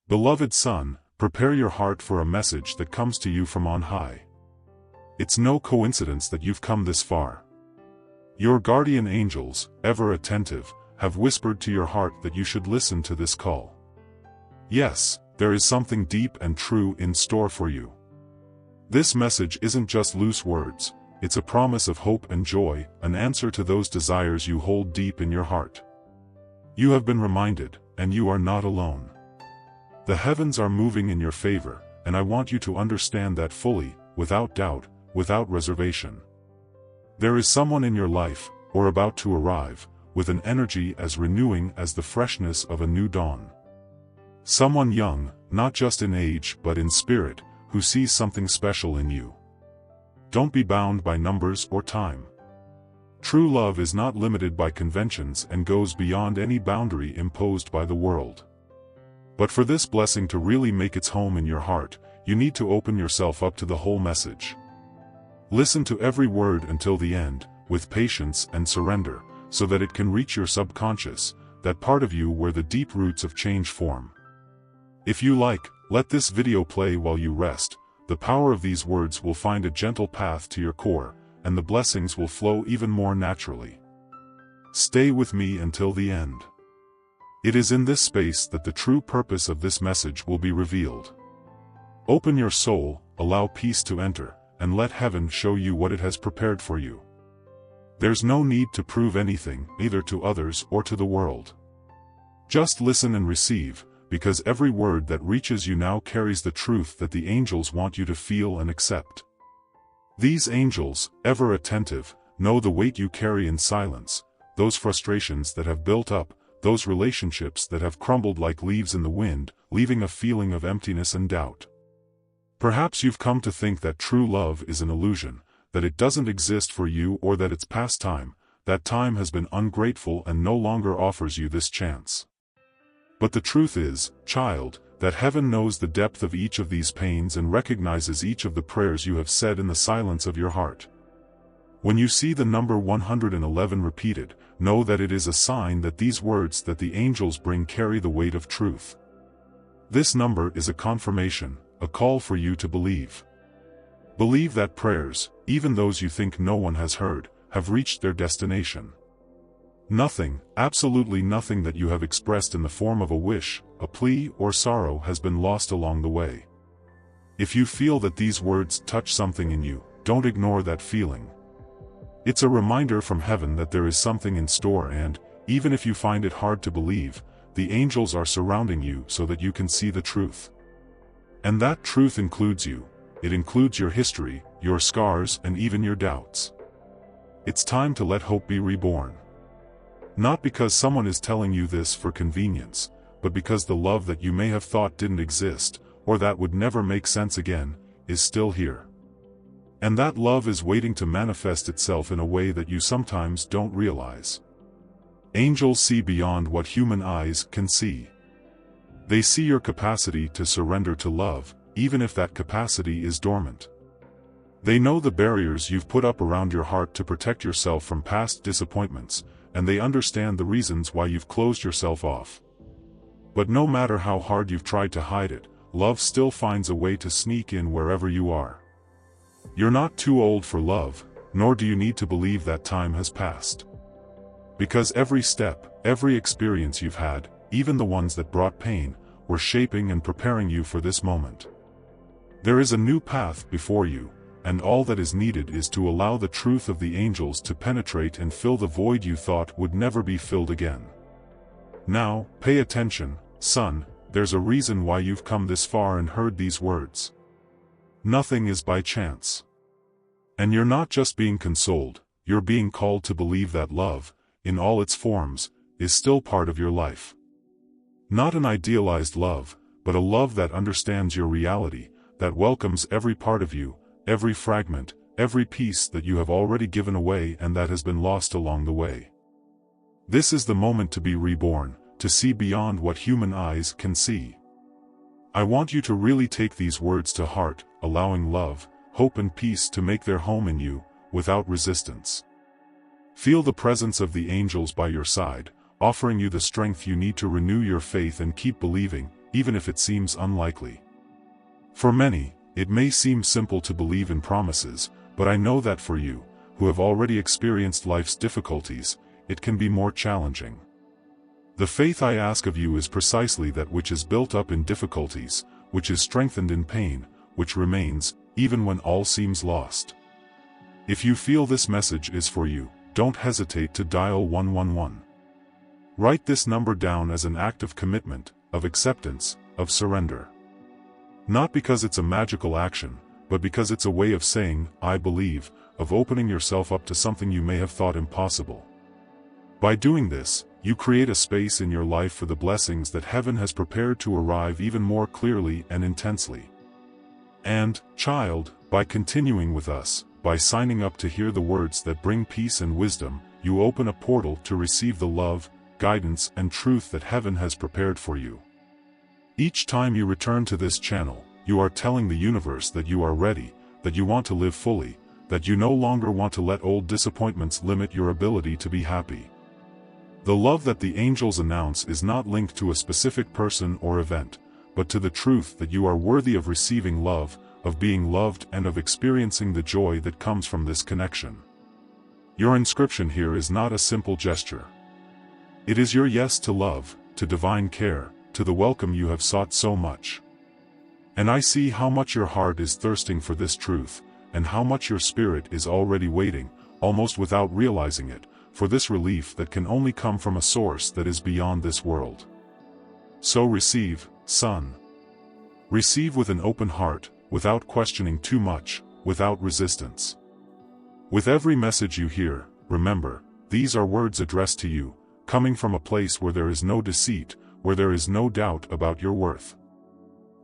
Beloved son, prepare your heart for a message that comes to you from on high. It's no coincidence that you've come this far. Your guardian angels, ever attentive, have whispered to your heart that you should listen to this call. Yes, there is something deep and true in store for you. This message isn't just loose words, it's a promise of hope and joy, an answer to those desires you hold deep in your heart. You have been reminded, and you are not alone. The heavens are moving in your favor, and I want you to understand that fully, without doubt, without reservation. There is someone in your life, or about to arrive, with an energy as renewing as the freshness of a new dawn. Someone young, not just in age but in spirit, who sees something special in you. Don't be bound by numbers or time. True love is not limited by conventions and goes beyond any boundary imposed by the world. But for this blessing to really make its home in your heart, you need to open yourself up to the whole message. Listen to every word until the end, with patience and surrender, so that it can reach your subconscious, that part of you where the deep roots of change form. If you like, let this video play while you rest. The power of these words will find a gentle path to your core, and the blessings will flow even more naturally. Stay with me until the end. It is in this space that the true purpose of this message will be revealed. Open your soul, allow peace to enter, and let heaven show you what it has prepared for you. There's no need to prove anything, either to others or to the world. Just listen and receive, because every word that reaches you now carries the truth that the angels want you to feel and accept. These angels, ever attentive, know the weight you carry in silence, those frustrations that have built up, those relationships that have crumbled like leaves in the wind, leaving a feeling of emptiness and doubt. Perhaps you've come to think that true love is an illusion, that it doesn't exist for you or that it's past time, that time has been ungrateful and no longer offers you this chance. But the truth is, child, that heaven knows the depth of each of these pains and recognizes each of the prayers you have said in the silence of your heart. When you see the number 111 repeated, know that it is a sign that these words that the angels bring carry the weight of truth. This number is a confirmation, a call for you to believe. Believe that prayers, even those you think no one has heard, have reached their destination. Nothing, absolutely nothing that you have expressed in the form of a wish, a plea or sorrow has been lost along the way. If you feel that these words touch something in you, don't ignore that feeling. It's a reminder from heaven that there is something in store and, even if you find it hard to believe, the angels are surrounding you so that you can see the truth. And that truth includes you. It includes your history, your scars and even your doubts. It's time to let hope be reborn. Not because someone is telling you this for convenience, but because the love that you may have thought didn't exist, or that would never make sense again, is still here. And that love is waiting to manifest itself in a way that you sometimes don't realize. Angels see beyond what human eyes can see. They see your capacity to surrender to love, even if that capacity is dormant. They know the barriers you've put up around your heart to protect yourself from past disappointments, and they understand the reasons why you've closed yourself off. But no matter how hard you've tried to hide it, love still finds a way to sneak in wherever you are. You're not too old for love, nor do you need to believe that time has passed. Because every step, every experience you've had, even the ones that brought pain, were shaping and preparing you for this moment. There is a new path before you, and all that is needed is to allow the truth of the angels to penetrate and fill the void you thought would never be filled again. Now, pay attention, son, there's a reason why you've come this far and heard these words. Nothing is by chance. And you're not just being consoled, you're being called to believe that love, in all its forms, is still part of your life. Not an idealized love, but a love that understands your reality, that welcomes every part of you, every fragment, every piece that you have already given away and that has been lost along the way. This is the moment to be reborn, to see beyond what human eyes can see. I want you to really take these words to heart, allowing love, hope and peace to make their home in you, without resistance. Feel the presence of the angels by your side, offering you the strength you need to renew your faith and keep believing, even if it seems unlikely. For many, it may seem simple to believe in promises, but I know that for you, who have already experienced life's difficulties, it can be more challenging. The faith I ask of you is precisely that which is built up in difficulties, which is strengthened in pain, which remains, even when all seems lost. If you feel this message is for you, don't hesitate to dial 111. Write this number down as an act of commitment, of acceptance, of surrender. Not because it's a magical action, but because it's a way of saying, I believe, of opening yourself up to something you may have thought impossible. By doing this, you create a space in your life for the blessings that heaven has prepared to arrive even more clearly and intensely. And, child, by continuing with us, by signing up to hear the words that bring peace and wisdom, you open a portal to receive the love, guidance and truth that heaven has prepared for you. Each time you return to this channel, you are telling the universe that you are ready, that you want to live fully, that you no longer want to let old disappointments limit your ability to be happy. The love that the angels announce is not linked to a specific person or event, but to the truth that you are worthy of receiving love, of being loved and of experiencing the joy that comes from this connection. Your inscription here is not a simple gesture. It is your yes to love, to divine care, to the welcome you have sought so much. And I see how much your heart is thirsting for this truth, and how much your spirit is already waiting, almost without realizing it, for this relief that can only come from a source that is beyond this world. So receive, son. Receive with an open heart, without questioning too much, without resistance. With every message you hear, remember, these are words addressed to you, coming from a place where there is no deceit, where there is no doubt about your worth.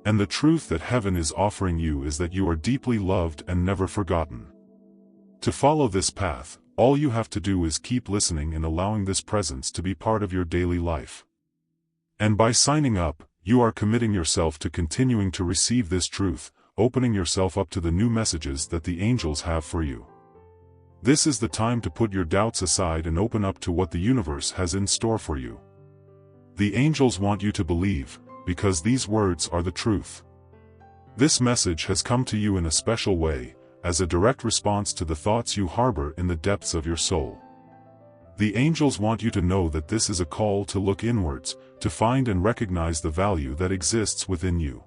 And the truth that heaven is offering you is that you are deeply loved and never forgotten. To follow this path, all you have to do is keep listening and allowing this presence to be part of your daily life. And by signing up, you are committing yourself to continuing to receive this truth, opening yourself up to the new messages that the angels have for you. This is the time to put your doubts aside and open up to what the universe has in store for you. The angels want you to believe, because these words are the truth. This message has come to you in a special way, as a direct response to the thoughts you harbor in the depths of your soul. The angels want you to know that this is a call to look inwards, to find and recognize the value that exists within you.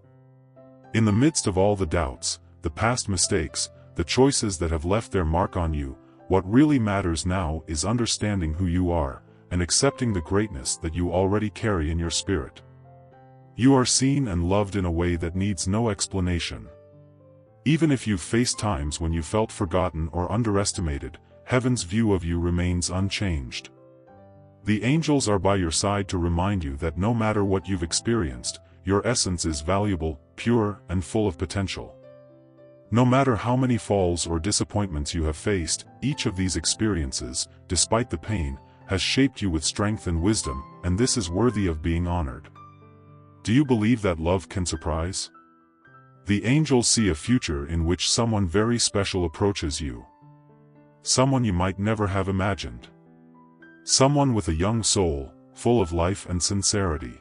In the midst of all the doubts, the past mistakes, the choices that have left their mark on you, what really matters now is understanding who you are, and accepting the greatness that you already carry in your spirit. You are seen and loved in a way that needs no explanation. Even if you've faced times when you felt forgotten or underestimated, heaven's view of you remains unchanged. The angels are by your side to remind you that no matter what you've experienced, your essence is valuable, pure, and full of potential. No matter how many falls or disappointments you have faced, each of these experiences, despite the pain, has shaped you with strength and wisdom, and this is worthy of being honored. Do you believe that love can surprise? The angels see a future in which someone very special approaches you. Someone you might never have imagined. Someone with a young soul, full of life and sincerity.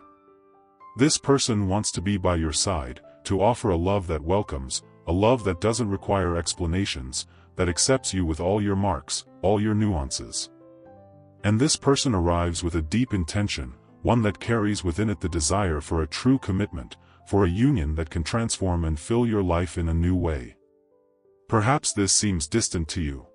This person wants to be by your side, to offer a love that welcomes, a love that doesn't require explanations, that accepts you with all your marks, all your nuances. And this person arrives with a deep intention, one that carries within it the desire for a true commitment, for a union that can transform and fill your life in a new way. Perhaps this seems distant to you.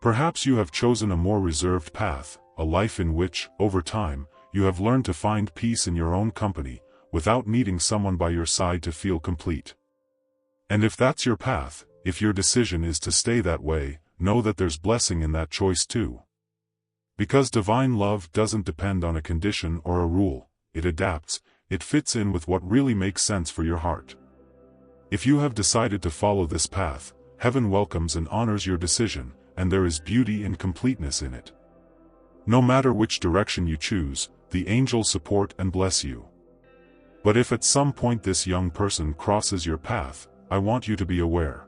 Perhaps you have chosen a more reserved path, a life in which, over time, you have learned to find peace in your own company, without needing someone by your side to feel complete. And if that's your path, if your decision is to stay that way, know that there's blessing in that choice too. Because divine love doesn't depend on a condition or a rule, it adapts, it fits in with what really makes sense for your heart. If you have decided to follow this path, heaven welcomes and honors your decision, and there is beauty and completeness in it. No matter which direction you choose, the angels support and bless you. But if at some point this young person crosses your path, I want you to be aware.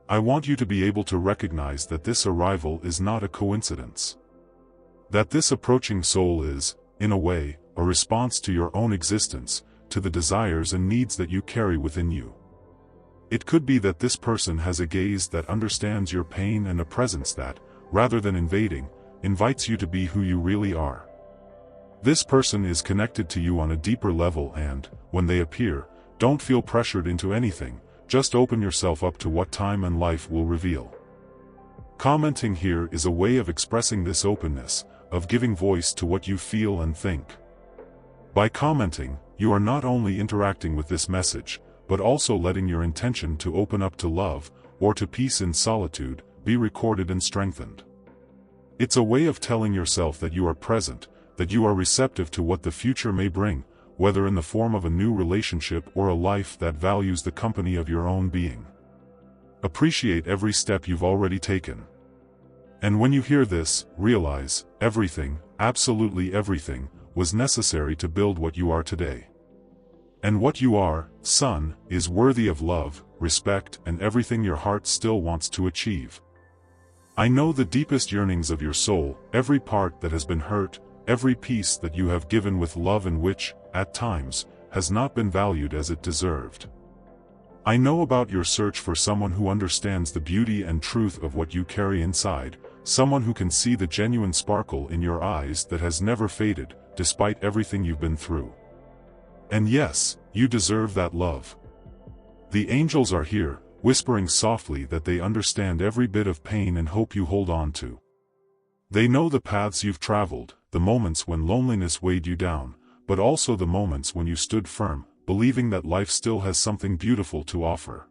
I want you to be able to recognize that this arrival is not a coincidence. That this approaching soul is, in a way, a response to your own existence, to the desires and needs that you carry within you. It could be that this person has a gaze that understands your pain and a presence that, rather than invading, invites you to be who you really are. This person is connected to you on a deeper level and, when they appear, don't feel pressured into anything, just open yourself up to what time and life will reveal. Commenting here is a way of expressing this openness, of giving voice to what you feel and think. By commenting, you are not only interacting with this message, but also letting your intention to open up to love, or to peace in solitude, be recorded and strengthened. It's a way of telling yourself that you are present, that you are receptive to what the future may bring, whether in the form of a new relationship or a life that values the company of your own being. Appreciate every step you've already taken. And when you hear this, realize, everything, absolutely everything, was necessary to build what you are today. And what you are, son, is worthy of love, respect, and everything your heart still wants to achieve. I know the deepest yearnings of your soul, every part that has been hurt, every piece that you have given with love and which, at times, has not been valued as it deserved. I know about your search for someone who understands the beauty and truth of what you carry inside, someone who can see the genuine sparkle in your eyes that has never faded, despite everything you've been through. And yes, you deserve that love. The angels are here, whispering softly that they understand every bit of pain and hope you hold on to. They know the paths you've traveled, the moments when loneliness weighed you down, but also the moments when you stood firm, believing that life still has something beautiful to offer.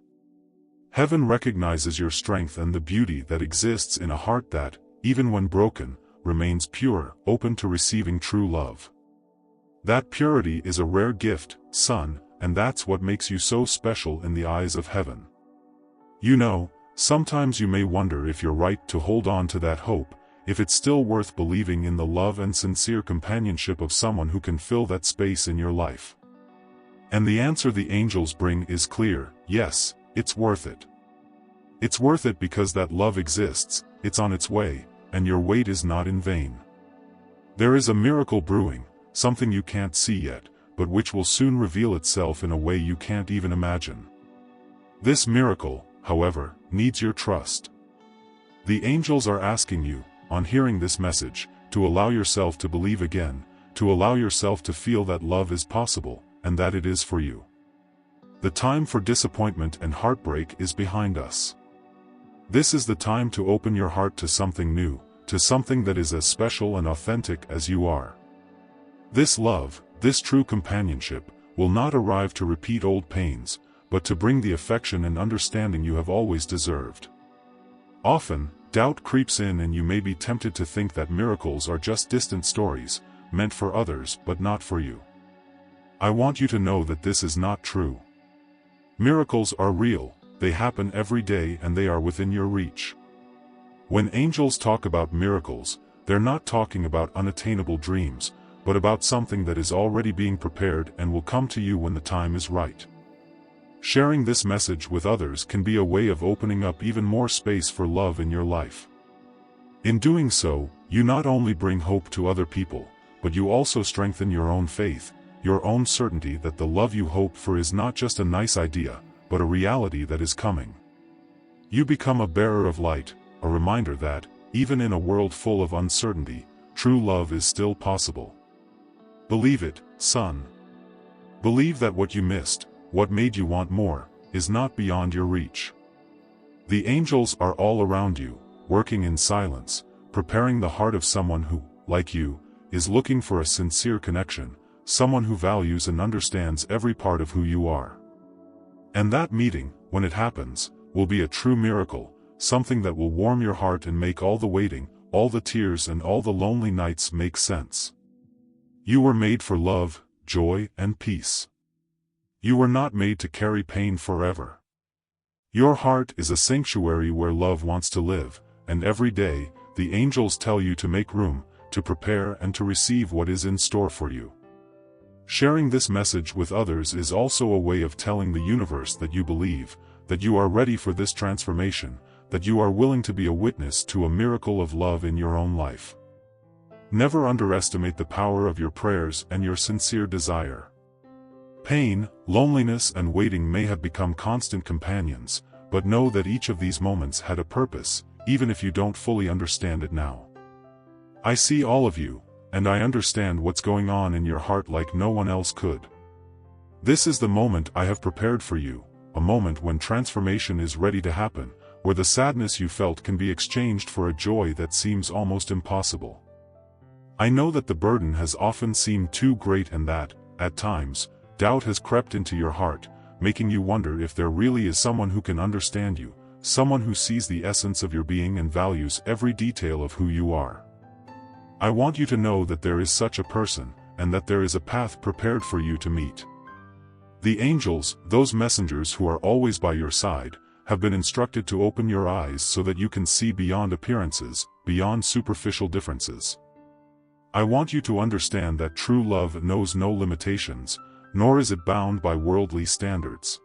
Heaven recognizes your strength and the beauty that exists in a heart that, even when broken, remains pure, open to receiving true love. That purity is a rare gift, son, and that's what makes you so special in the eyes of heaven. You know, sometimes you may wonder if you're right to hold on to that hope, if it's still worth believing in the love and sincere companionship of someone who can fill that space in your life. And the answer the angels bring is clear: yes, it's worth it. It's worth it because that love exists, it's on its way, and your wait is not in vain. There is a miracle brewing, something you can't see yet, but which will soon reveal itself in a way you can't even imagine. This miracle, however, needs your trust. The angels are asking you, on hearing this message, to allow yourself to believe again, to allow yourself to feel that love is possible, and that it is for you. The time for disappointment and heartbreak is behind us. This is the time to open your heart to something new, to something that is as special and authentic as you are. This love, this true companionship, will not arrive to repeat old pains, but to bring the affection and understanding you have always deserved. Often, doubt creeps in and you may be tempted to think that miracles are just distant stories, meant for others but not for you. I want you to know that this is not true. Miracles are real, they happen every day and they are within your reach. When angels talk about miracles, they're not talking about unattainable dreams, but about something that is already being prepared and will come to you when the time is right. Sharing this message with others can be a way of opening up even more space for love in your life. In doing so, you not only bring hope to other people, but you also strengthen your own faith, your own certainty that the love you hope for is not just a nice idea, but a reality that is coming. You become a bearer of light, a reminder that, even in a world full of uncertainty, true love is still possible. Believe it, son. Believe that what you missed, what made you want more, is not beyond your reach. The angels are all around you, working in silence, preparing the heart of someone who, like you, is looking for a sincere connection, someone who values and understands every part of who you are. And that meeting, when it happens, will be a true miracle, something that will warm your heart and make all the waiting, all the tears and all the lonely nights make sense. You were made for love, joy, and peace. You were not made to carry pain forever. Your heart is a sanctuary where love wants to live, and every day, the angels tell you to make room, to prepare and to receive what is in store for you. Sharing this message with others is also a way of telling the universe that you believe, that you are ready for this transformation, that you are willing to be a witness to a miracle of love in your own life. Never underestimate the power of your prayers and your sincere desire. Pain, loneliness and waiting may have become constant companions, but know that each of these moments had a purpose, even if you don't fully understand it now. I see all of you, and I understand what's going on in your heart like no one else could. This is the moment I have prepared for you, a moment when transformation is ready to happen, where the sadness you felt can be exchanged for a joy that seems almost impossible. I know that the burden has often seemed too great and that, at times, doubt has crept into your heart, making you wonder if there really is someone who can understand you, someone who sees the essence of your being and values every detail of who you are. I want you to know that there is such a person, and that there is a path prepared for you to meet. The angels, those messengers who are always by your side, have been instructed to open your eyes so that you can see beyond appearances, beyond superficial differences. I want you to understand that true love knows no limitations, nor is it bound by worldly standards.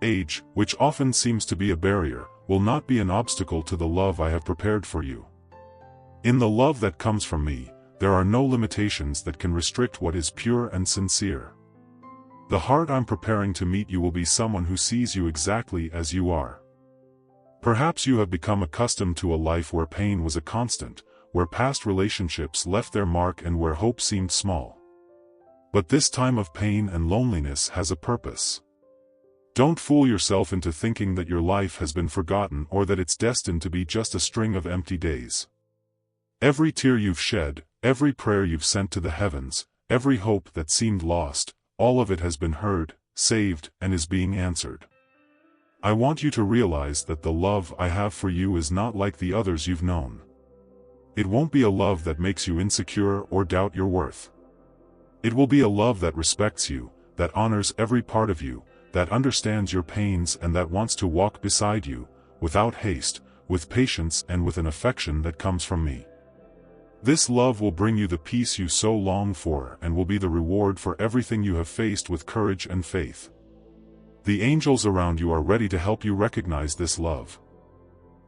Age, which often seems to be a barrier, will not be an obstacle to the love I have prepared for you. In the love that comes from me, there are no limitations that can restrict what is pure and sincere. The heart I'm preparing to meet you will be someone who sees you exactly as you are. Perhaps you have become accustomed to a life where pain was a constant, where past relationships left their mark and where hope seemed small. But this time of pain and loneliness has a purpose. Don't fool yourself into thinking that your life has been forgotten or that it's destined to be just a string of empty days. Every tear you've shed, every prayer you've sent to the heavens, every hope that seemed lost, all of it has been heard, saved, and is being answered. I want you to realize that the love I have for you is not like the others you've known. It won't be a love that makes you insecure or doubt your worth. It will be a love that respects you, that honors every part of you, that understands your pains and that wants to walk beside you, without haste, with patience and with an affection that comes from me. This love will bring you the peace you so long for and will be the reward for everything you have faced with courage and faith. The angels around you are ready to help you recognize this love.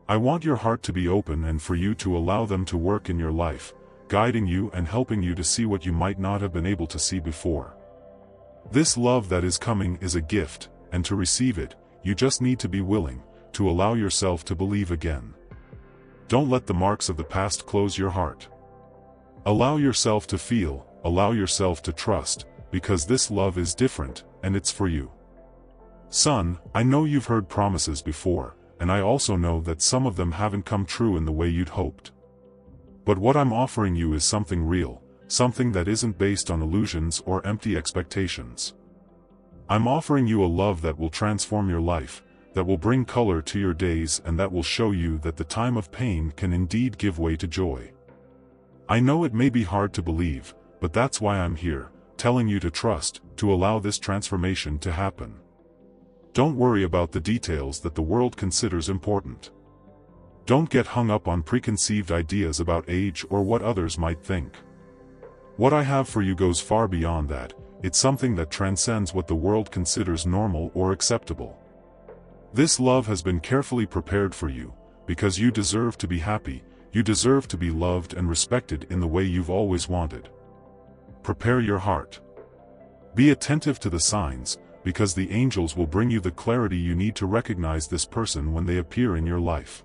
I want your heart to be open and for you to allow them to work in your life, guiding you and helping you to see what you might not have been able to see before. This love that is coming is a gift, and to receive it, you just need to be willing to allow yourself to believe again. Don't let the marks of the past close your heart. Allow yourself to feel, allow yourself to trust, because this love is different, and it's for you. Son, I know you've heard promises before, and I also know that some of them haven't come true in the way you'd hoped. But what I'm offering you is something real, something that isn't based on illusions or empty expectations. I'm offering you a love that will transform your life, that will bring color to your days and that will show you that the time of pain can indeed give way to joy. I know it may be hard to believe, but that's why I'm here, telling you to trust, to allow this transformation to happen. Don't worry about the details that the world considers important. Don't get hung up on preconceived ideas about age or what others might think. What I have for you goes far beyond that. It's something that transcends what the world considers normal or acceptable. This love has been carefully prepared for you, because you deserve to be happy, you deserve to be loved and respected in the way you've always wanted. Prepare your heart. Be attentive to the signs, because the angels will bring you the clarity you need to recognize this person when they appear in your life.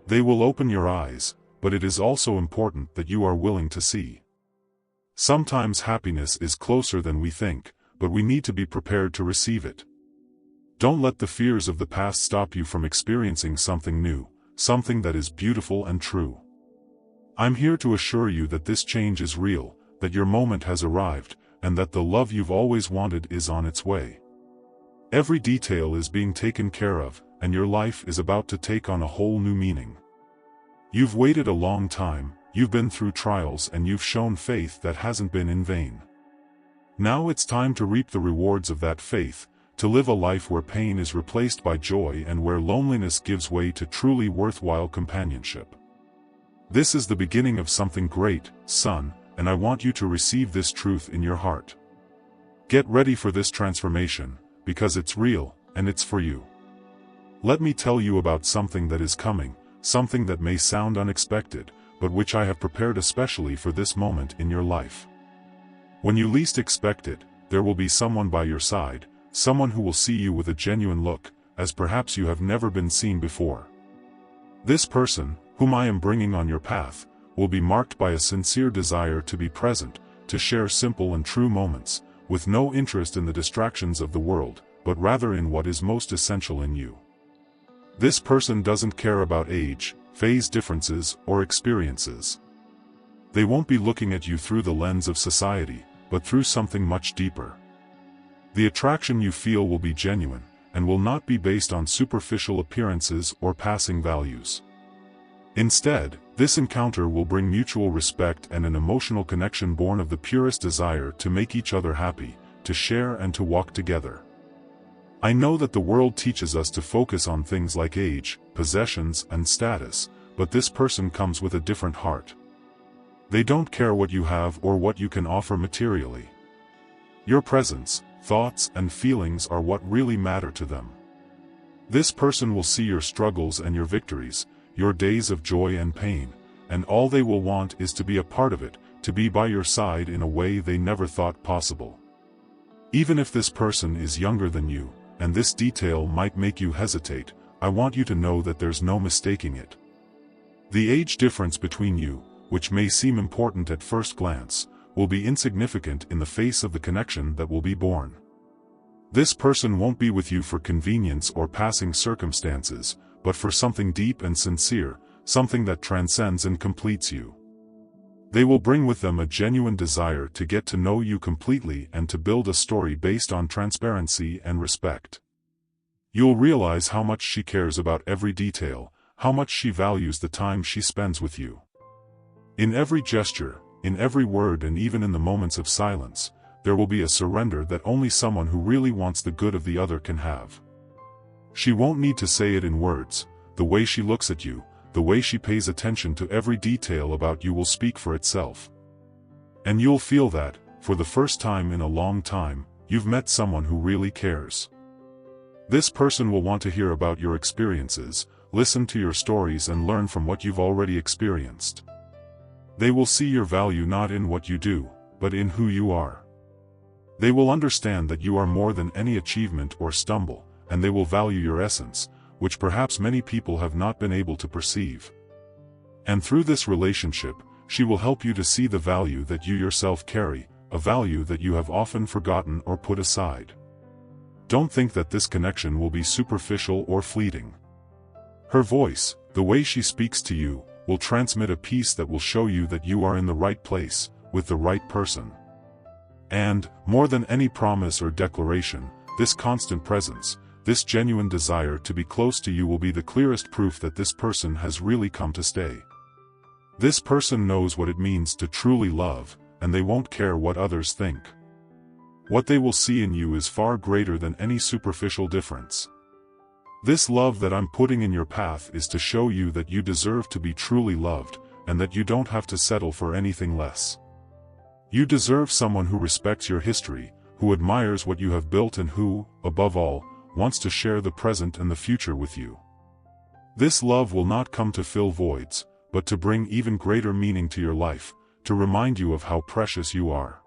They will open your eyes, but it is also important that you are willing to see. Sometimes happiness is closer than we think, but we need to be prepared to receive it. Don't let the fears of the past stop you from experiencing something new, something that is beautiful and true. I'm here to assure you that this change is real, that your moment has arrived, and that the love you've always wanted is on its way. Every detail is being taken care of, and your life is about to take on a whole new meaning. You've waited a long time, you've been through trials and you've shown faith that hasn't been in vain. Now it's time to reap the rewards of that faith, to live a life where pain is replaced by joy and where loneliness gives way to truly worthwhile companionship. This is the beginning of something great, son, and I want you to receive this truth in your heart. Get ready for this transformation, because it's real, and it's for you. Let me tell you about something that is coming, something that may sound unexpected, but which I have prepared especially for this moment in your life. When you least expect it, there will be someone by your side, someone who will see you with a genuine look, as perhaps you have never been seen before. This person, whom I am bringing on your path, will be marked by a sincere desire to be present, to share simple and true moments, with no interest in the distractions of the world, but rather in what is most essential in you. This person doesn't care about age, phase differences, or experiences. They won't be looking at you through the lens of society, but through something much deeper. The attraction you feel will be genuine, and will not be based on superficial appearances or passing values. Instead, this encounter will bring mutual respect and an emotional connection born of the purest desire to make each other happy, to share and to walk together. I know that the world teaches us to focus on things like age, possessions, and status, but this person comes with a different heart. They don't care what you have or what you can offer materially. Your presence, thoughts, and feelings are what really matter to them. This person will see your struggles and your victories, your days of joy and pain, and all they will want is to be a part of it, to be by your side in a way they never thought possible. Even if this person is younger than you, and this detail might make you hesitate, I want you to know that there's no mistaking it. The age difference between you, which may seem important at first glance, will be insignificant in the face of the connection that will be born. This person won't be with you for convenience or passing circumstances, but for something deep and sincere, something that transcends and completes you. They will bring with them a genuine desire to get to know you completely and to build a story based on transparency and respect. You'll realize how much she cares about every detail, how much she values the time she spends with you. In every gesture, in every word, and even in the moments of silence, there will be a surrender that only someone who really wants the good of the other can have. She won't need to say it in words. The way she looks at you, the way she pays attention to every detail about you will speak for itself. And you'll feel that, for the first time in a long time, you've met someone who really cares. This person will want to hear about your experiences, listen to your stories, and learn from what you've already experienced. They will see your value not in what you do, but in who you are. They will understand that you are more than any achievement or stumble, and they will value your essence, which perhaps many people have not been able to perceive. And through this relationship, she will help you to see the value that you yourself carry, a value that you have often forgotten or put aside. Don't think that this connection will be superficial or fleeting. Her voice, the way she speaks to you, will transmit a peace that will show you that you are in the right place, with the right person. And, more than any promise or declaration, this constant presence, this genuine desire to be close to you will be the clearest proof that this person has really come to stay. This person knows what it means to truly love, and they won't care what others think. What they will see in you is far greater than any superficial difference. This love that I'm putting in your path is to show you that you deserve to be truly loved, and that you don't have to settle for anything less. You deserve someone who respects your history, who admires what you have built, and who, above all, wants to share the present and the future with you. This love will not come to fill voids, but to bring even greater meaning to your life, to remind you of how precious you are.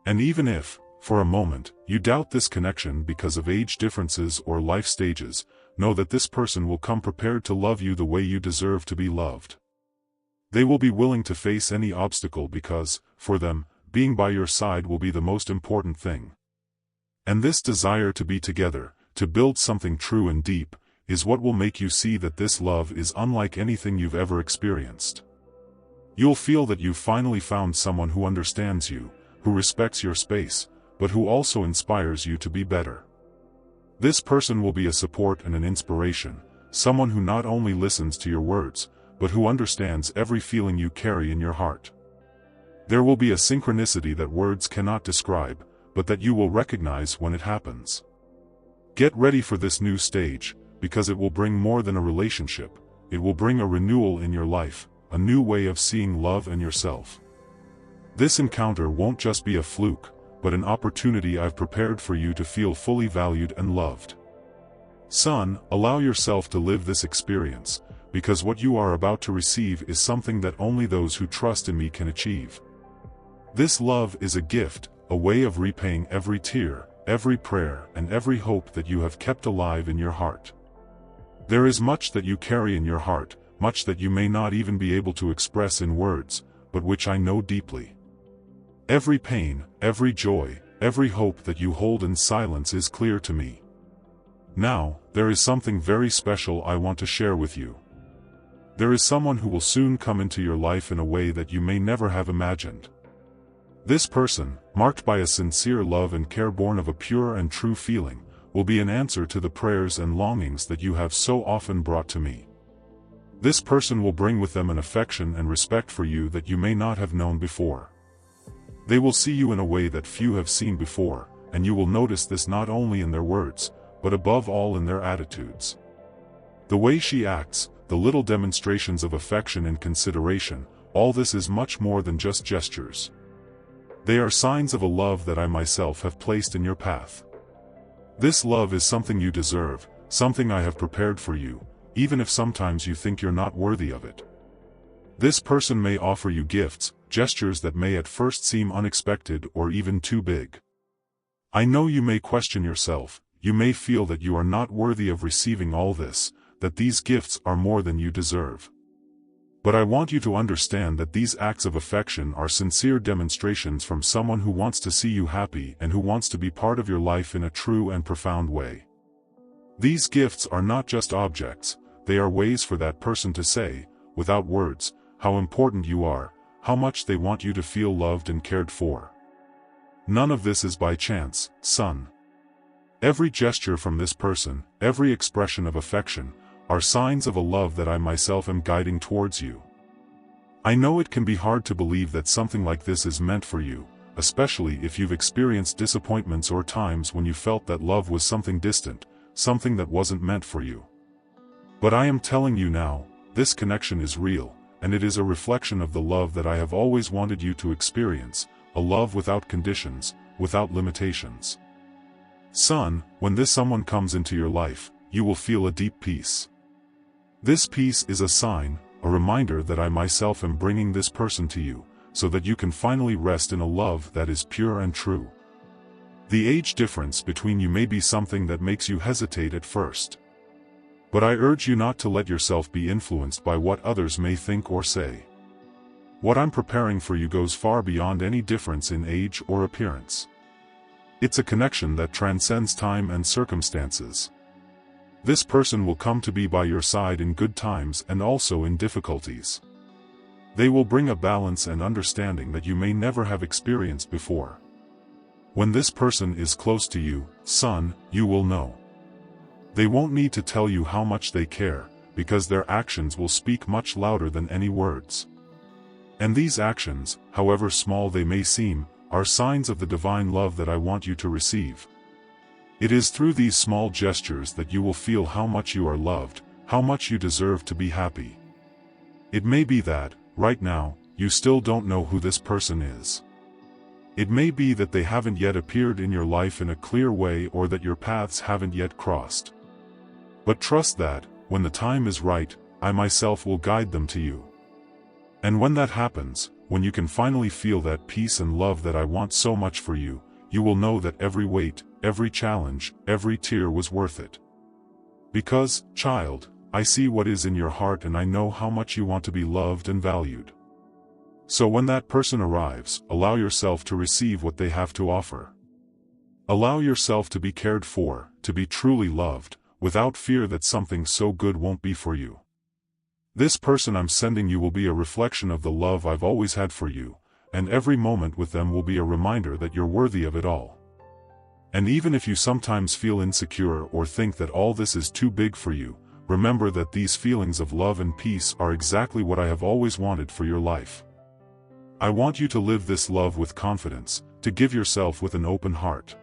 And even if, for a moment, you doubt this connection because of age differences or life stages, know that this person will come prepared to love you the way you deserve to be loved. They will be willing to face any obstacle because, for them, being by your side will be the most important thing. And this desire to be together, to build something true and deep, is what will make you see that this love is unlike anything you've ever experienced. You'll feel that you've finally found someone who understands you, who respects your space, but who also inspires you to be better. This person will be a support and an inspiration, someone who not only listens to your words, but who understands every feeling you carry in your heart. There will be a synchronicity that words cannot describe, but that you will recognize when it happens. Get ready for this new stage, because it will bring more than a relationship. It will bring a renewal in your life, a new way of seeing love and yourself. This encounter won't just be a fluke, but an opportunity I've prepared for you to feel fully valued and loved. Son, allow yourself to live this experience, because what you are about to receive is something that only those who trust in me can achieve. This love is a gift, a way of repaying every tear, every prayer, and every hope that you have kept alive in your heart. There is much that you carry in your heart, much that you may not even be able to express in words, but which I know deeply. Every pain, every joy, every hope that you hold in silence is clear to me. Now, there is something very special I want to share with you. There is someone who will soon come into your life in a way that you may never have imagined. This person, marked by a sincere love and care born of a pure and true feeling, will be an answer to the prayers and longings that you have so often brought to me. This person will bring with them an affection and respect for you that you may not have known before. They will see you in a way that few have seen before, and you will notice this not only in their words, but above all in their attitudes. The way she acts, the little demonstrations of affection and consideration, all this is much more than just gestures. They are signs of a love that I myself have placed in your path. This love is something you deserve, something I have prepared for you, even if sometimes you think you're not worthy of it. This person may offer you gifts, gestures that may at first seem unexpected or even too big. I know you may question yourself, you may feel that you are not worthy of receiving all this, that these gifts are more than you deserve. But I want you to understand that these acts of affection are sincere demonstrations from someone who wants to see you happy and who wants to be part of your life in a true and profound way. These gifts are not just objects, they are ways for that person to say, without words, how important you are, how much they want you to feel loved and cared for. None of this is by chance, son. Every gesture from this person, every expression of affection, are signs of a love that I myself am guiding towards you. I know it can be hard to believe that something like this is meant for you, especially if you've experienced disappointments or times when you felt that love was something distant, something that wasn't meant for you. But I am telling you now, this connection is real, and it is a reflection of the love that I have always wanted you to experience, a love without conditions, without limitations. Son, when this someone comes into your life, you will feel a deep peace. This peace is a sign, a reminder that I myself am bringing this person to you, so that you can finally rest in a love that is pure and true. The age difference between you may be something that makes you hesitate at first. But I urge you not to let yourself be influenced by what others may think or say. What I'm preparing for you goes far beyond any difference in age or appearance. It's a connection that transcends time and circumstances. This person will come to be by your side in good times and also in difficulties. They will bring a balance and understanding that you may never have experienced before. When this person is close to you, son, you will know. They won't need to tell you how much they care, because their actions will speak much louder than any words. And these actions, however small they may seem, are signs of the divine love that I want you to receive. It is through these small gestures that you will feel how much you are loved, how much you deserve to be happy. It may be that, right now, you still don't know who this person is. It may be that they haven't yet appeared in your life in a clear way or that your paths haven't yet crossed. But trust that, when the time is right, I myself will guide them to you. And when that happens, when you can finally feel that peace and love that I want so much for you, you will know that every wait, every challenge, every tear was worth it. Because, child, I see what is in your heart and I know how much you want to be loved and valued. So when that person arrives, allow yourself to receive what they have to offer. Allow yourself to be cared for, to be truly loved, without fear that something so good won't be for you. This person I'm sending you will be a reflection of the love I've always had for you, and every moment with them will be a reminder that you're worthy of it all. And even if you sometimes feel insecure or think that all this is too big for you, remember that these feelings of love and peace are exactly what I have always wanted for your life. I want you to live this love with confidence, to give yourself with an open heart.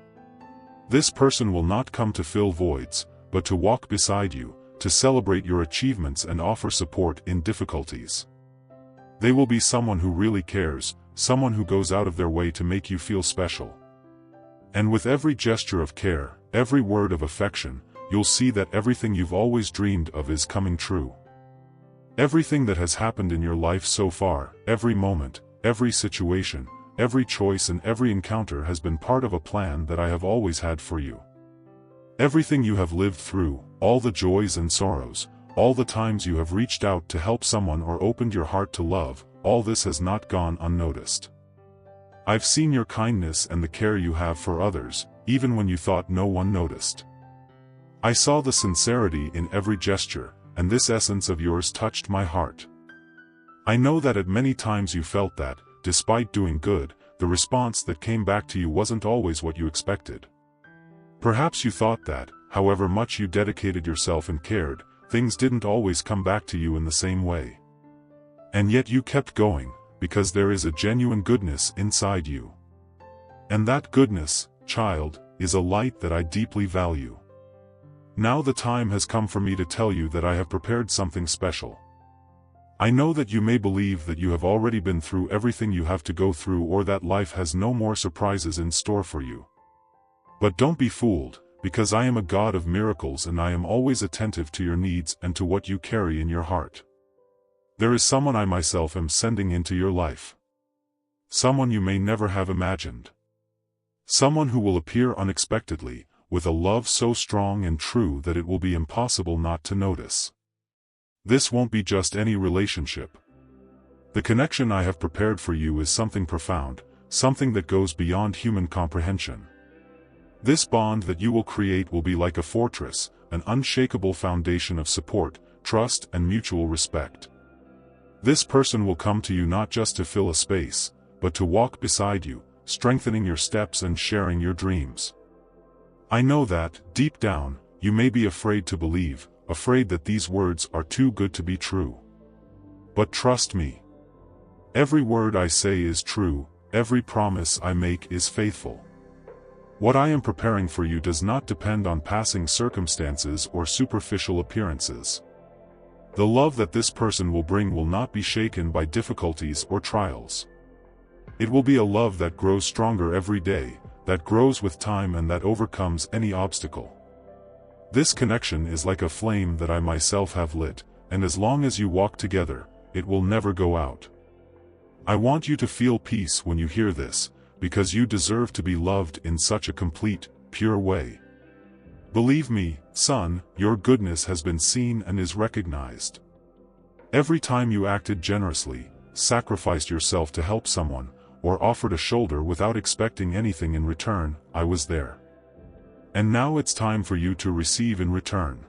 This person will not come to fill voids, but to walk beside you, to celebrate your achievements and offer support in difficulties. They will be someone who really cares, someone who goes out of their way to make you feel special. And with every gesture of care, every word of affection, you'll see that everything you've always dreamed of is coming true. Everything that has happened in your life so far, every moment, every situation, every choice and every encounter has been part of a plan that I have always had for you. Everything you have lived through, all the joys and sorrows, all the times you have reached out to help someone or opened your heart to love, all this has not gone unnoticed. I've seen your kindness and the care you have for others, even when you thought no one noticed. I saw the sincerity in every gesture, and this essence of yours touched my heart. I know that at many times you felt that, despite doing good, the response that came back to you wasn't always what you expected. Perhaps you thought that, however much you dedicated yourself and cared, things didn't always come back to you in the same way. And yet you kept going, because there is a genuine goodness inside you. And that goodness, child, is a light that I deeply value. Now the time has come for me to tell you that I have prepared something special. I know that you may believe that you have already been through everything you have to go through or that life has no more surprises in store for you. But don't be fooled, because I am a God of miracles and I am always attentive to your needs and to what you carry in your heart. There is someone I myself am sending into your life. Someone you may never have imagined. Someone who will appear unexpectedly, with a love so strong and true that it will be impossible not to notice. This won't be just any relationship. The connection I have prepared for you is something profound, something that goes beyond human comprehension. This bond that you will create will be like a fortress, an unshakable foundation of support, trust and mutual respect. This person will come to you not just to fill a space, but to walk beside you, strengthening your steps and sharing your dreams. I know that, deep down, you may be afraid to believe, afraid that these words are too good to be true. But trust me. Every word I say is true, every promise I make is faithful. What I am preparing for you does not depend on passing circumstances or superficial appearances. The love that this person will bring will not be shaken by difficulties or trials. It will be a love that grows stronger every day, that grows with time and that overcomes any obstacle. This connection is like a flame that I myself have lit, and as long as you walk together, it will never go out. I want you to feel peace when you hear this, because you deserve to be loved in such a complete, pure way. Believe me, son, your goodness has been seen and is recognized. Every time you acted generously, sacrificed yourself to help someone, or offered a shoulder without expecting anything in return, I was there. And now it's time for you to receive in return.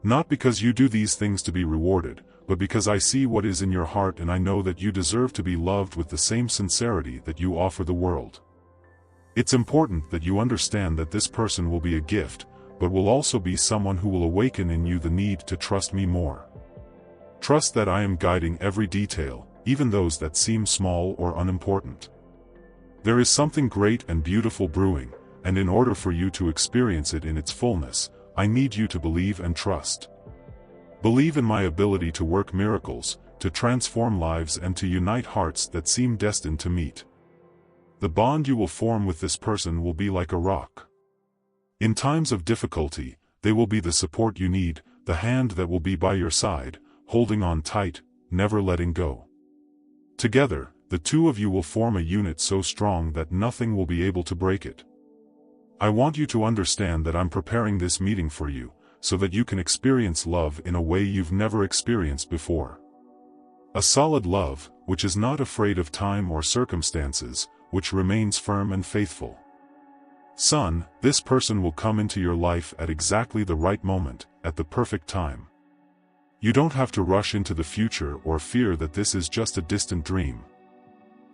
Not because you do these things to be rewarded, but because I see what is in your heart and I know that you deserve to be loved with the same sincerity that you offer the world. It's important that you understand that this person will be a gift, but will also be someone who will awaken in you the need to trust me more. Trust that I am guiding every detail, even those that seem small or unimportant. There is something great and beautiful brewing, and in order for you to experience it in its fullness, I need you to believe and trust. Believe in my ability to work miracles, to transform lives and to unite hearts that seem destined to meet. The bond you will form with this person will be like a rock. In times of difficulty, they will be the support you need, the hand that will be by your side, holding on tight, never letting go. Together, the two of you will form a unit so strong that nothing will be able to break it. I want you to understand that I'm preparing this meeting for you, so that you can experience love in a way you've never experienced before. A solid love, which is not afraid of time or circumstances, which remains firm and faithful. Son, this person will come into your life at exactly the right moment, at the perfect time. You don't have to rush into the future or fear that this is just a distant dream.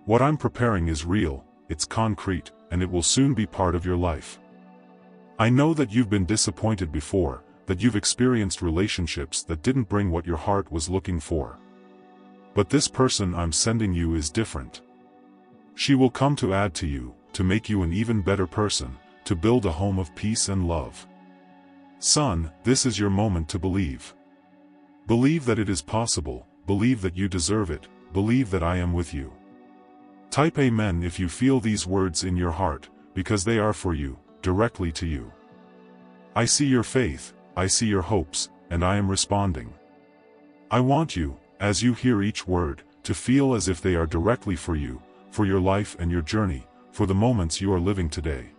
What I'm preparing is real, it's concrete, and it will soon be part of your life. I know that you've been disappointed before, that you've experienced relationships that didn't bring what your heart was looking for. But this person I'm sending you is different. She will come to add to you, to make you an even better person, to build a home of peace and love. Son, this is your moment to believe. Believe that it is possible, believe that you deserve it, believe that I am with you. Type Amen if you feel these words in your heart, because they are for you, directly to you. I see your faith, I see your hopes, and I am responding. I want you, as you hear each word, to feel as if they are directly for you, for your life and your journey, for the moments you are living today.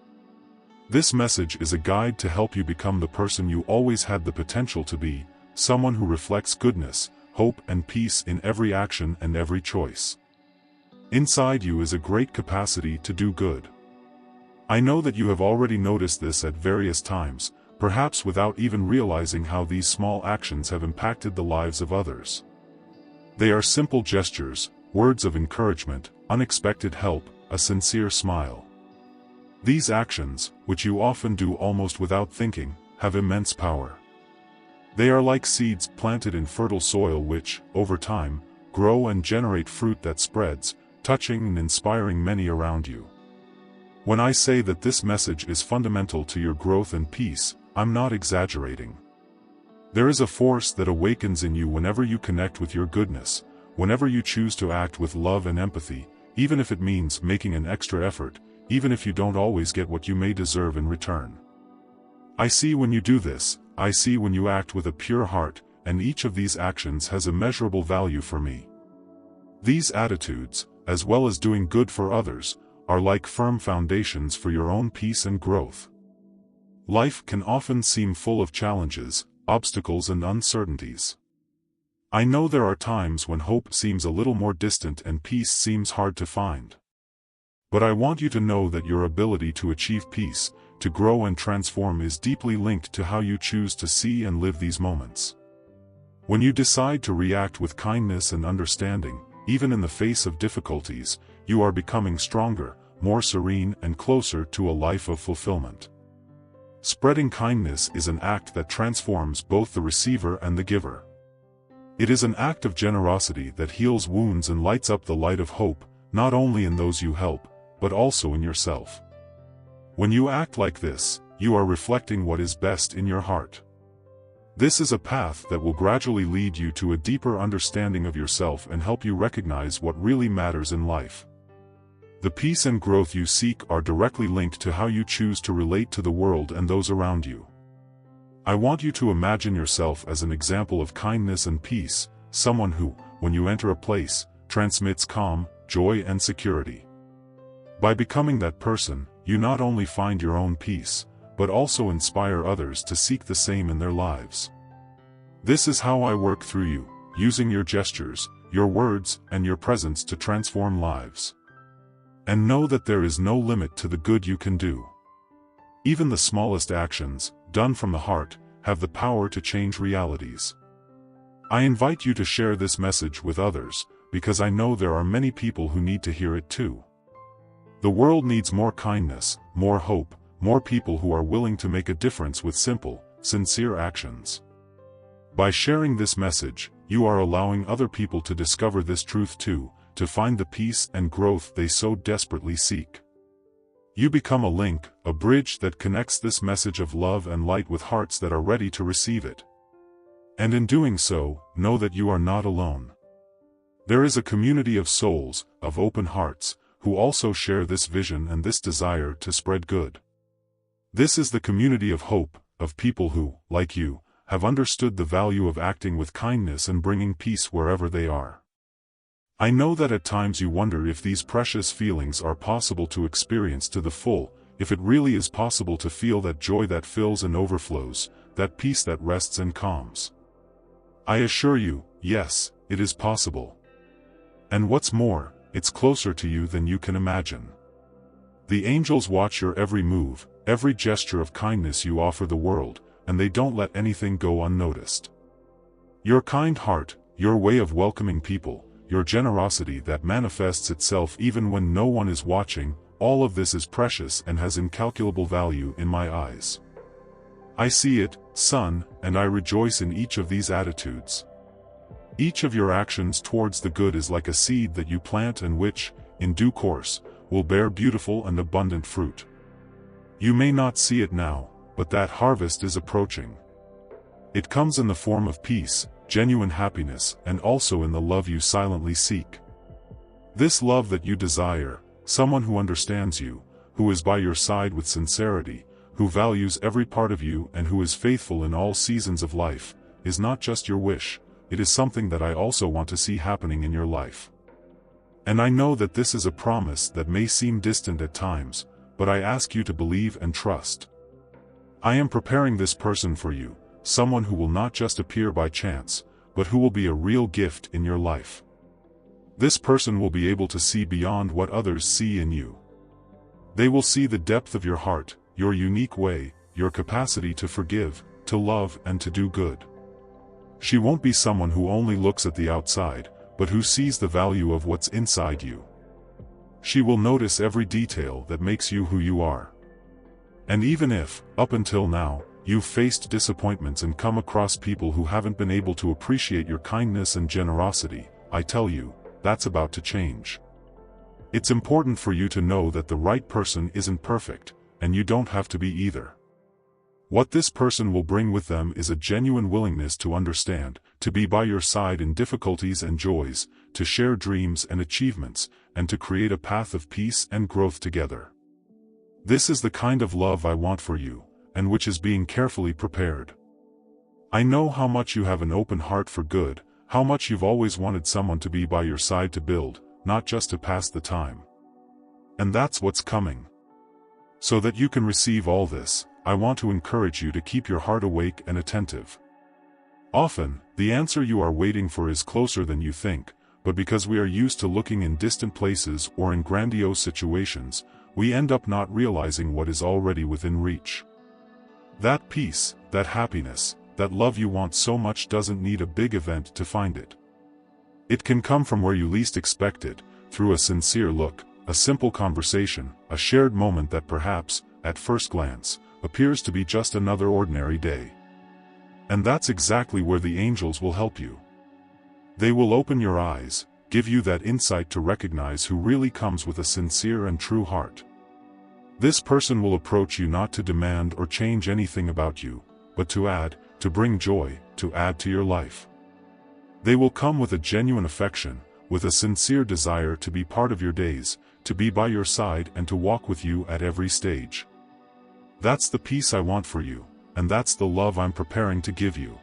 This message is a guide to help you become the person you always had the potential to be, someone who reflects goodness, hope and peace in every action and every choice. Inside you is a great capacity to do good. I know that you have already noticed this at various times, perhaps without even realizing how these small actions have impacted the lives of others. They are simple gestures, words of encouragement, unexpected help, a sincere smile. These actions, which you often do almost without thinking, have immense power. They are like seeds planted in fertile soil which, over time, grow and generate fruit that spreads, touching and inspiring many around you. When I say that this message is fundamental to your growth and peace, I'm not exaggerating. There is a force that awakens in you whenever you connect with your goodness, whenever you choose to act with love and empathy, even if it means making an extra effort, even if you don't always get what you may deserve in return. I see when you do this, I see when you act with a pure heart, and each of these actions has immeasurable value for me. These attitudes, as well as doing good for others, are like firm foundations for your own peace and growth. Life can often seem full of challenges, obstacles and uncertainties. I know there are times when hope seems a little more distant and peace seems hard to find. But I want you to know that your ability to achieve peace, to grow and transform is deeply linked to how you choose to see and live these moments. When you decide to react with kindness and understanding, even in the face of difficulties, you are becoming stronger, more serene and closer to a life of fulfillment. Spreading kindness is an act that transforms both the receiver and the giver. It is an act of generosity that heals wounds and lights up the light of hope, not only in those you help, but also in yourself. When you act like this, you are reflecting what is best in your heart. This is a path that will gradually lead you to a deeper understanding of yourself and help you recognize what really matters in life. The peace and growth you seek are directly linked to how you choose to relate to the world and those around you. I want you to imagine yourself as an example of kindness and peace, someone who, when you enter a place, transmits calm, joy and security. By becoming that person, you not only find your own peace, but also inspire others to seek the same in their lives. This is how I work through you, using your gestures, your words, and your presence to transform lives. And know that there is no limit to the good you can do. Even the smallest actions, done from the heart, have the power to change realities. I invite you to share this message with others, because I know there are many people who need to hear it too. The world needs more kindness, more hope, more people who are willing to make a difference with simple, sincere actions. By sharing this message, you are allowing other people to discover this truth too, to find the peace and growth they so desperately seek. You become a link, a bridge that connects this message of love and light with hearts that are ready to receive it. And in doing so, know that you are not alone. There is a community of souls, of open hearts, who also share this vision and this desire to spread good. This is the community of hope, of people who, like you, have understood the value of acting with kindness and bringing peace wherever they are. I know that at times you wonder if these precious feelings are possible to experience to the full, if it really is possible to feel that joy that fills and overflows, that peace that rests and calms. I assure you, yes, it is possible. And what's more, it's closer to you than you can imagine. The angels watch your every move, every gesture of kindness you offer the world, and they don't let anything go unnoticed. Your kind heart, your way of welcoming people, your generosity that manifests itself even when no one is watching, all of this is precious and has incalculable value in my eyes. I see it, son, and I rejoice in each of these attitudes. Each of your actions towards the good is like a seed that you plant and which, in due course, will bear beautiful and abundant fruit. You may not see it now, but that harvest is approaching. It comes in the form of peace, genuine happiness, and also in the love you silently seek. This love that you desire, someone who understands you, who is by your side with sincerity, who values every part of you and who is faithful in all seasons of life, is not just your wish, it is something that I also want to see happening in your life. And I know that this is a promise that may seem distant at times, but I ask you to believe and trust. I am preparing this person for you, someone who will not just appear by chance, but who will be a real gift in your life. This person will be able to see beyond what others see in you. They will see the depth of your heart, your unique way, your capacity to forgive, to love, and to do good. She won't be someone who only looks at the outside, but who sees the value of what's inside you. She will notice every detail that makes you who you are. And even if, up until now, you've faced disappointments and come across people who haven't been able to appreciate your kindness and generosity, I tell you, that's about to change. It's important for you to know that the right person isn't perfect, and you don't have to be either. What this person will bring with them is a genuine willingness to understand, to be by your side in difficulties and joys, to share dreams and achievements, and to create a path of peace and growth together. This is the kind of love I want for you, and which is being carefully prepared. I know how much you have an open heart for good, how much you've always wanted someone to be by your side to build, not just to pass the time. And that's what's coming. So that you can receive all this, I want to encourage you to keep your heart awake and attentive. Often, the answer you are waiting for is closer than you think, but because we are used to looking in distant places or in grandiose situations, we end up not realizing what is already within reach. That peace, that happiness, that love you want so much doesn't need a big event to find it. It can come from where you least expect it, through a sincere look, a simple conversation, a shared moment that perhaps, at first glance, appears to be just another ordinary day. And that's exactly where the angels will help you. They will open your eyes, give you that insight to recognize who really comes with a sincere and true heart. This person will approach you not to demand or change anything about you, but to add, to bring joy, to add to your life. They will come with a genuine affection, with a sincere desire to be part of your days, to be by your side and to walk with you at every stage. That's the peace I want for you, and that's the love I'm preparing to give you.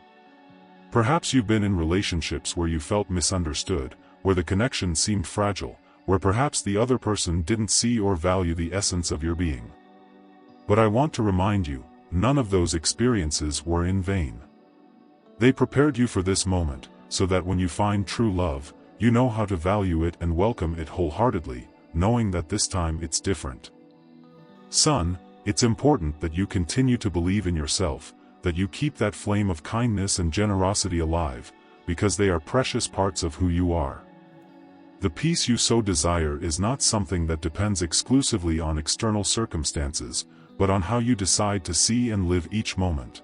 Perhaps you've been in relationships where you felt misunderstood, where the connection seemed fragile, where perhaps the other person didn't see or value the essence of your being. But I want to remind you, none of those experiences were in vain. They prepared you for this moment, so that when you find true love, you know how to value it and welcome it wholeheartedly, knowing that this time it's different. Son, it's important that you continue to believe in yourself, that you keep that flame of kindness and generosity alive, because they are precious parts of who you are. The peace you so desire is not something that depends exclusively on external circumstances, but on how you decide to see and live each moment.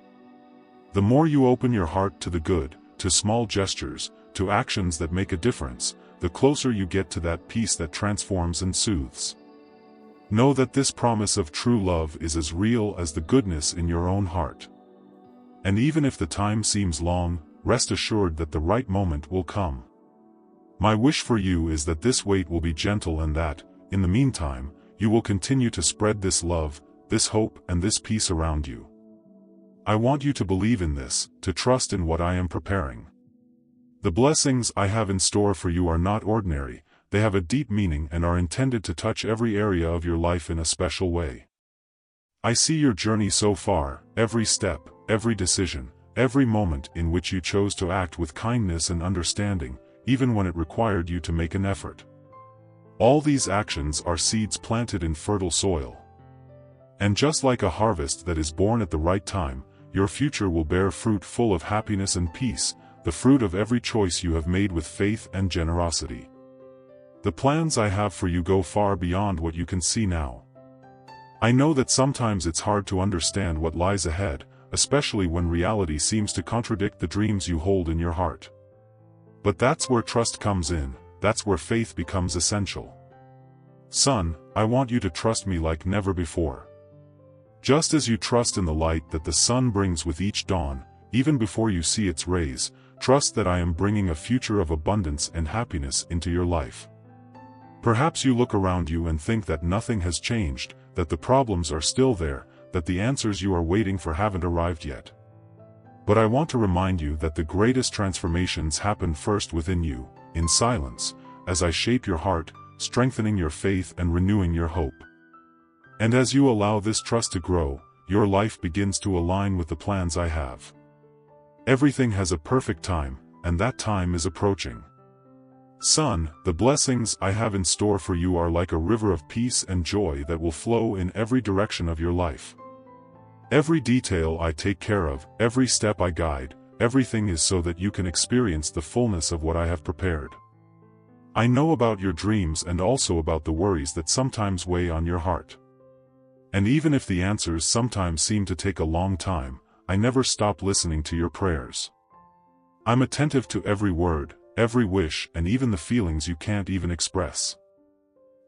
The more you open your heart to the good, to small gestures, to actions that make a difference, the closer you get to that peace that transforms and soothes. Know that this promise of true love is as real as the goodness in your own heart. And even if the time seems long, rest assured that the right moment will come. My wish for you is that this wait will be gentle and that, in the meantime, you will continue to spread this love, this hope, and this peace around you. I want you to believe in this, to trust in what I am preparing. The blessings I have in store for you are not ordinary. They have a deep meaning and are intended to touch every area of your life in a special way. I see your journey so far, every step, every decision, every moment in which you chose to act with kindness and understanding, even when it required you to make an effort. All these actions are seeds planted in fertile soil. And just like a harvest that is born at the right time, your future will bear fruit full of happiness and peace, the fruit of every choice you have made with faith and generosity. The plans I have for you go far beyond what you can see now. I know that sometimes it's hard to understand what lies ahead, especially when reality seems to contradict the dreams you hold in your heart. But that's where trust comes in, that's where faith becomes essential. Son, I want you to trust me like never before. Just as you trust in the light that the sun brings with each dawn, even before you see its rays, trust that I am bringing a future of abundance and happiness into your life. Perhaps you look around you and think that nothing has changed, that the problems are still there, that the answers you are waiting for haven't arrived yet. But I want to remind you that the greatest transformations happen first within you, in silence, as I shape your heart, strengthening your faith and renewing your hope. And as you allow this trust to grow, your life begins to align with the plans I have. Everything has a perfect time, and that time is approaching. Son, the blessings I have in store for you are like a river of peace and joy that will flow in every direction of your life. Every detail I take care of, every step I guide, everything is so that you can experience the fullness of what I have prepared. I know about your dreams and also about the worries that sometimes weigh on your heart. And even if the answers sometimes seem to take a long time, I never stop listening to your prayers. I'm attentive to every word, every wish, and even the feelings you can't even express.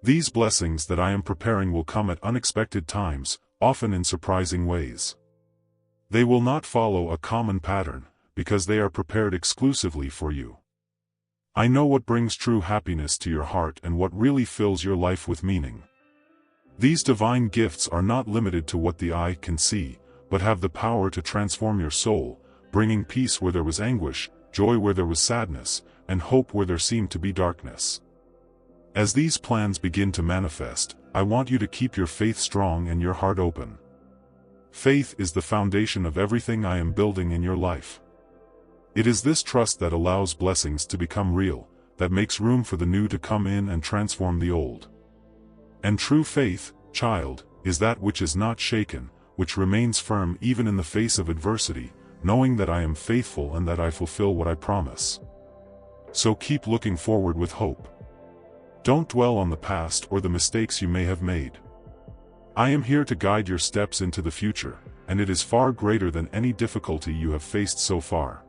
These blessings that I am preparing will come at unexpected times, often in surprising ways. They will not follow a common pattern, because they are prepared exclusively for you. I know what brings true happiness to your heart and what really fills your life with meaning. These divine gifts are not limited to what the eye can see, but have the power to transform your soul, bringing peace where there was anguish, joy where there was sadness, and hope where there seemed to be darkness. As these plans begin to manifest, I want you to keep your faith strong and your heart open. Faith is the foundation of everything I am building in your life. It is this trust that allows blessings to become real, that makes room for the new to come in and transform the old. And true faith, child, is that which is not shaken, which remains firm even in the face of adversity, knowing that I am faithful and that I fulfill what I promise. So keep looking forward with hope. Don't dwell on the past or the mistakes you may have made. I am here to guide your steps into the future, and it is far greater than any difficulty you have faced so far.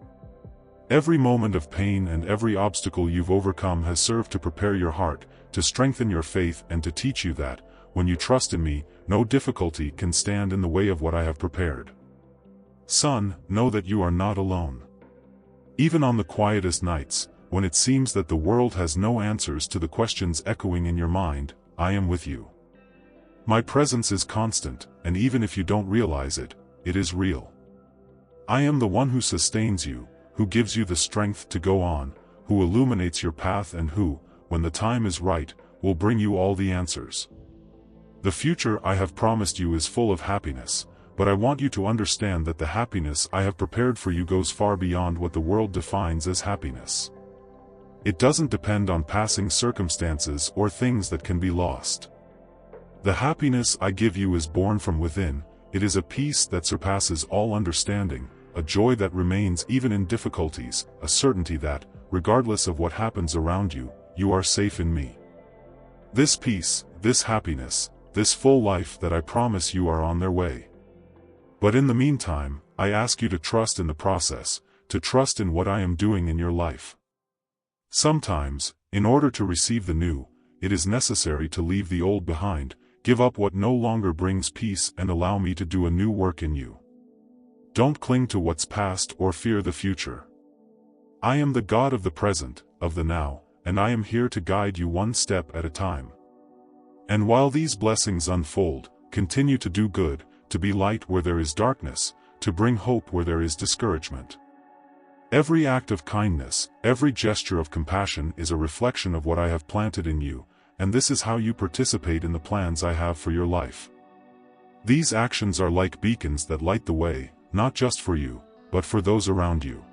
Every moment of pain and every obstacle you've overcome has served to prepare your heart, to strengthen your faith, and to teach you that, when you trust in me, no difficulty can stand in the way of what I have prepared. Son, know that you are not alone. Even on the quietest nights, when it seems that the world has no answers to the questions echoing in your mind, I am with you. My presence is constant, and even if you don't realize it, it is real. I am the one who sustains you, who gives you the strength to go on, who illuminates your path, and who, when the time is right, will bring you all the answers. The future I have promised you is full of happiness, but I want you to understand that the happiness I have prepared for you goes far beyond what the world defines as happiness. It doesn't depend on passing circumstances or things that can be lost. The happiness I give you is born from within. It is a peace that surpasses all understanding, a joy that remains even in difficulties, a certainty that, regardless of what happens around you, you are safe in me. This peace, this happiness, this full life that I promise you are on their way. But in the meantime, I ask you to trust in the process, to trust in what I am doing in your life. Sometimes, in order to receive the new, it is necessary to leave the old behind, give up what no longer brings peace, and allow me to do a new work in you. Don't cling to what's past or fear the future. I am the God of the present, of the now, and I am here to guide you one step at a time. And while these blessings unfold, continue to do good, to be light where there is darkness, to bring hope where there is discouragement. Every act of kindness, every gesture of compassion is a reflection of what I have planted in you, and this is how you participate in the plans I have for your life. These actions are like beacons that light the way, not just for you, but for those around you.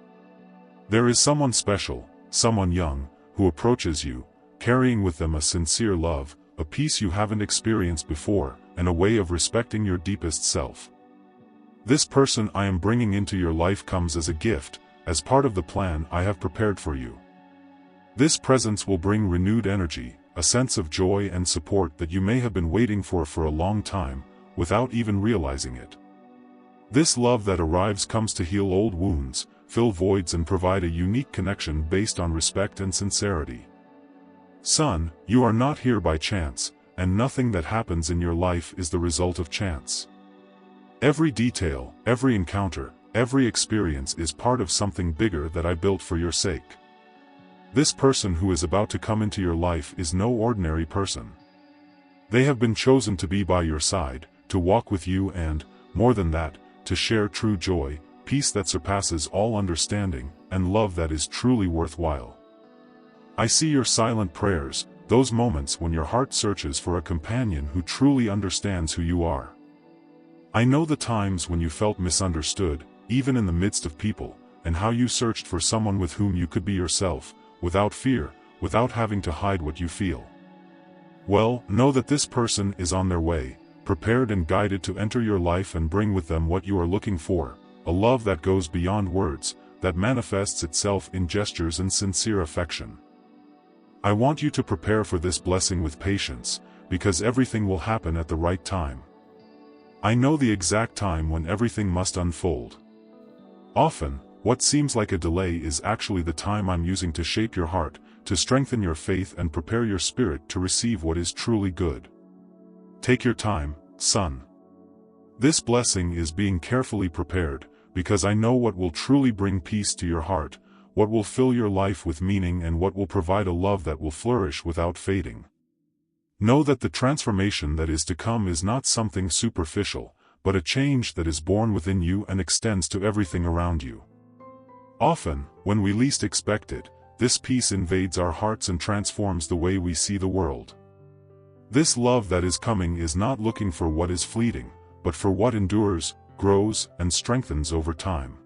There is someone special, someone young, who approaches you, carrying with them a sincere love, a peace you haven't experienced before, and a way of respecting your deepest self. This person I am bringing into your life comes as a gift, as part of the plan I have prepared for you. This presence will bring renewed energy, a sense of joy and support that you may have been waiting for a long time, without even realizing it. This love that arrives comes to heal old wounds, fill voids, and provide a unique connection based on respect and sincerity. Son, you are not here by chance, and nothing that happens in your life is the result of chance. Every detail, every encounter, every experience is part of something bigger that I built for your sake. This person who is about to come into your life is no ordinary person. They have been chosen to be by your side, to walk with you, and, more than that, to share true joy, peace that surpasses all understanding, and love that is truly worthwhile. I see your silent prayers, those moments when your heart searches for a companion who truly understands who you are. I know the times when you felt misunderstood, even in the midst of people, and how you searched for someone with whom you could be yourself, without fear, without having to hide what you feel. Well, know that this person is on their way, prepared and guided to enter your life and bring with them what you are looking for, a love that goes beyond words, that manifests itself in gestures and sincere affection. I want you to prepare for this blessing with patience, because everything will happen at the right time. I know the exact time when everything must unfold. Often, what seems like a delay is actually the time I'm using to shape your heart, to strengthen your faith and prepare your spirit to receive what is truly good. Take your time, son. This blessing is being carefully prepared, because I know what will truly bring peace to your heart, what will fill your life with meaning and what will provide a love that will flourish without fading. Know that the transformation that is to come is not something superficial, but a change that is born within you and extends to everything around you. Often, when we least expect it, this peace invades our hearts and transforms the way we see the world. This love that is coming is not looking for what is fleeting, but for what endures, grows, and strengthens over time.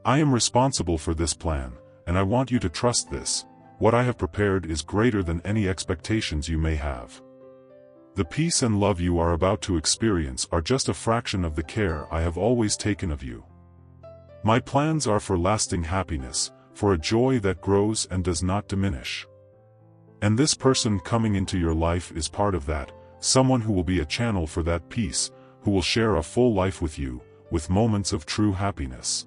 I am responsible for this plan, and I want you to trust this. What I have prepared is greater than any expectations you may have. The peace and love you are about to experience are just a fraction of the care I have always taken of you. My plans are for lasting happiness, for a joy that grows and does not diminish. And this person coming into your life is part of that, someone who will be a channel for that peace, who will share a full life with you, with moments of true happiness.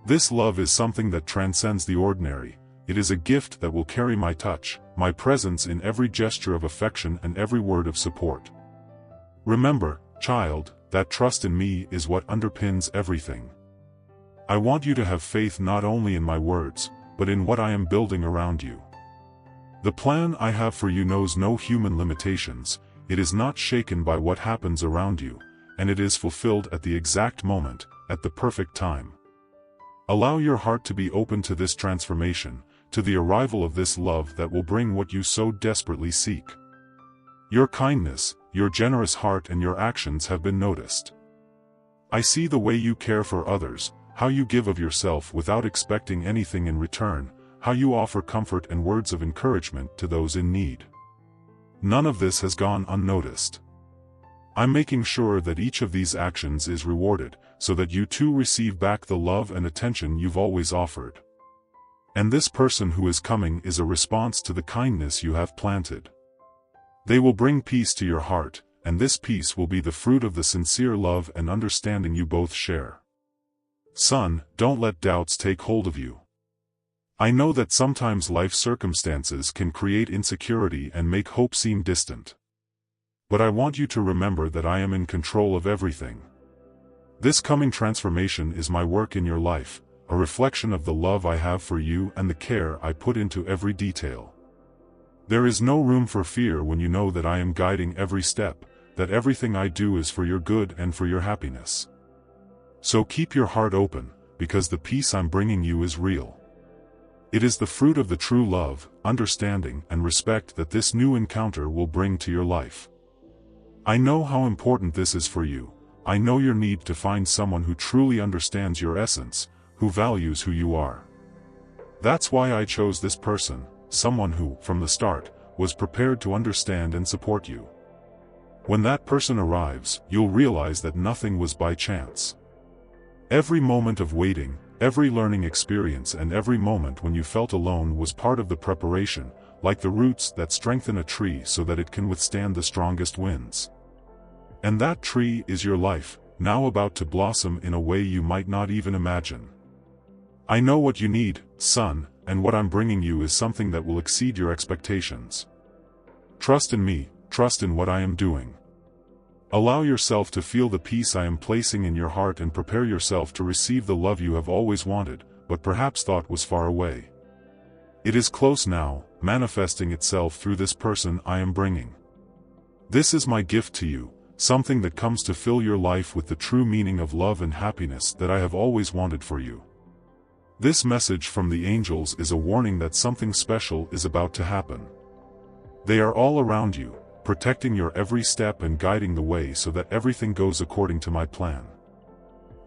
This love is something that transcends the ordinary. It is a gift that will carry my touch, my presence in every gesture of affection and every word of support. Remember, child, that trust in me is what underpins everything. I want you to have faith not only in my words, but in what I am building around you. The plan I have for you knows no human limitations, it is not shaken by what happens around you, and it is fulfilled at the exact moment, at the perfect time. Allow your heart to be open to this transformation, to the arrival of this love that will bring what you so desperately seek. Your kindness, your generous heart and your actions have been noticed. I see the way you care for others, how you give of yourself without expecting anything in return, how you offer comfort and words of encouragement to those in need. None of this has gone unnoticed. I'm making sure that each of these actions is rewarded, so that you too receive back the love and attention you've always offered. And this person who is coming is a response to the kindness you have planted. They will bring peace to your heart, and this peace will be the fruit of the sincere love and understanding you both share. Son, don't let doubts take hold of you. I know that sometimes life circumstances can create insecurity and make hope seem distant. But I want you to remember that I am in control of everything. This coming transformation is my work in your life, a reflection of the love I have for you and the care I put into every detail. There is no room for fear when you know that I am guiding every step, that everything I do is for your good and for your happiness. So keep your heart open, because the peace I'm bringing you is real. It is the fruit of the true love, understanding and respect that this new encounter will bring to your life. I know how important this is for you. I know your need to find someone who truly understands your essence, who values who you are. That's why I chose this person, someone who, from the start, was prepared to understand and support you. When that person arrives, you'll realize that nothing was by chance. Every moment of waiting, every learning experience and every moment when you felt alone was part of the preparation, like the roots that strengthen a tree so that it can withstand the strongest winds. And that tree is your life, now about to blossom in a way you might not even imagine. I know what you need, son, and what I'm bringing you is something that will exceed your expectations. Trust in me, trust in what I am doing. Allow yourself to feel the peace I am placing in your heart and prepare yourself to receive the love you have always wanted, but perhaps thought was far away. It is close now, manifesting itself through this person I am bringing. This is my gift to you, something that comes to fill your life with the true meaning of love and happiness that I have always wanted for you. This message from the angels is a warning that something special is about to happen. They are all around you, protecting your every step and guiding the way so that everything goes according to my plan.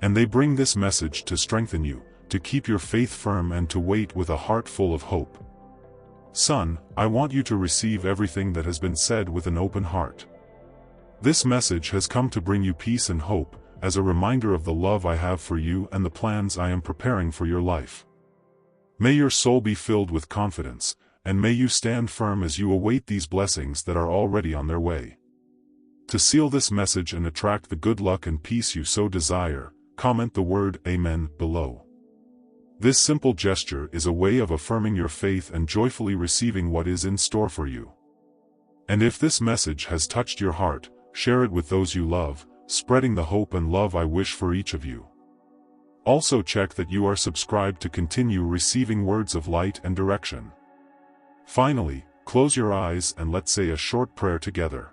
And they bring this message to strengthen you, to keep your faith firm and to wait with a heart full of hope. Son, I want you to receive everything that has been said with an open heart. This message has come to bring you peace and hope, as a reminder of the love I have for you and the plans I am preparing for your life. May your soul be filled with confidence, and may you stand firm as you await these blessings that are already on their way. To seal this message and attract the good luck and peace you so desire, comment the word Amen below. This simple gesture is a way of affirming your faith and joyfully receiving what is in store for you. And if this message has touched your heart, share it with those you love, spreading the hope and love I wish for each of you. Also check that you are subscribed to continue receiving words of light and direction. Finally, close your eyes and let's say a short prayer together.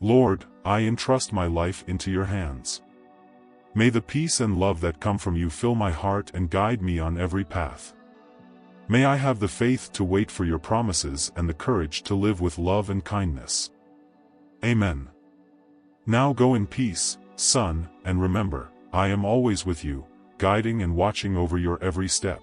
Lord, I entrust my life into your hands. May the peace and love that come from you fill my heart and guide me on every path. May I have the faith to wait for your promises and the courage to live with love and kindness. Amen. Now go in peace, son, and remember, I am always with you, guiding and watching over your every step.